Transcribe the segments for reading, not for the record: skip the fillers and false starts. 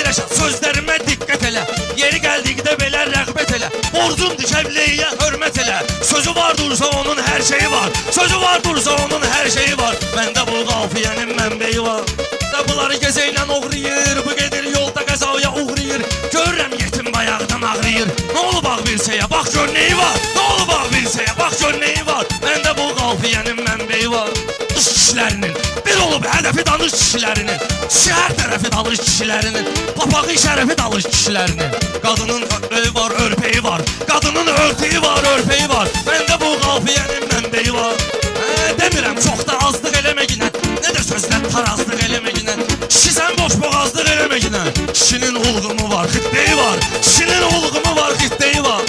Rəşad, sözlərimə diqqət elə. Yeri gəldikdə belə rəğbət elə. Borcundur kəvliyə hörmət elə. Sözü vardırsa onun hər şeyi var. Sözü vardırsa onun hər şeyi var. Məndə bu qafiyənin mənbəyi var. Da bunları gəzəylən oğrayır. Bu gedir yolda qəzaya uğrayır. Görürəm yetim bayaqdan ağrıyır. Nə olub ağ bilsəyə, bax gör neyi var. Nə olub ağ bilsəyə, bax gör neyi var. Məndə bu qafiyənin mənbəyi var. Dış kişilərinin bir olub hədəfi danış kişilərinin. Kişi hər tərəfi dalış kişilərinin. Papağı şərəfi dalış kişilərinin. Qadının örtüyü var, örpeyi var. Qadının örtüyü var, örpeyi var. Məndə bu qafiyənin mənbəyi var. Demirəm çox da azlıq eləməginə. Nə də sözlə tarazlıq eləməginə. Kişi sən boş boğazlıq eləməginə. Kişinin ulğumu var, xitdeyi var. Kişinin ulğumu var, xitdeyi var.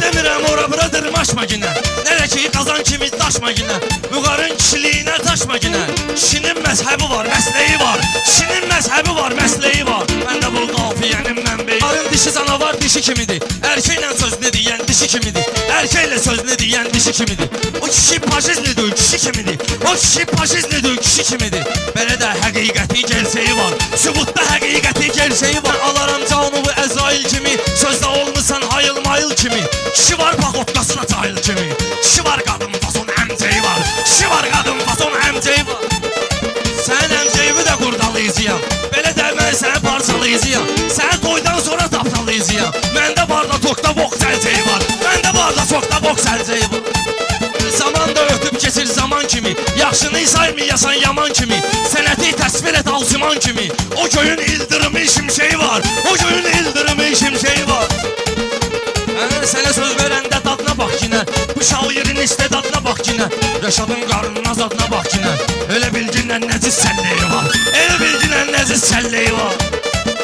Demirəm ora bura dırmaşma ginə. Nələ ki qazan kimi daşma ginə. Müqarın kişiliyinə taşma ginə. Kişinin məzhəbi var, məsleyi var. Kişinin məzhəbi var, məsleyi var. Məndə bu qafiyənin mənbəyi. Qarın dişi canavar dişi kimidir. Erkəklə sözünü deyən dişi kimidir. Erkəklə sözünü deyən dişi kimidir. O kişi faşizlidir, kişi kimidir. O kişi faşizlidir, kişi kimidir. Belə də həqiqəti gerçeği var. Sübutda həqiqəti gerçeği var. Alaram canı bu Əzrail kimi. Sözdə olmuşsan hayıl mayıl kimi. Kişi var paxotqasına cahil kimi. Kişi var qadın fason əmceyi var. Kişi var qadın fason əmceyi var. Sən əmceyimi də qurdalayacağım. Belə də mən səni parçalayacağım. Səni toydan sonra tapdalayacağım. Məndə barda tokda bok səlceyi var. Məndə barda tokda bok səlceyi var. Zaman da ötüb keçir zaman kimi. Yaxşını saymayasan yaman kimi. Sənəti təsvir et alcıman kimi. O köyün ildırımı şimşeyi var. O köyün ildırımı şimşeyi var. Sənə söz verəndə dadına bax kinə. Bu şairin istedadına bax kinə. Rəşadın qarnına zadına bax kinə. Elə bilginlə nəciz səlləyi var. Elə bilginlə nəciz səlləyi var.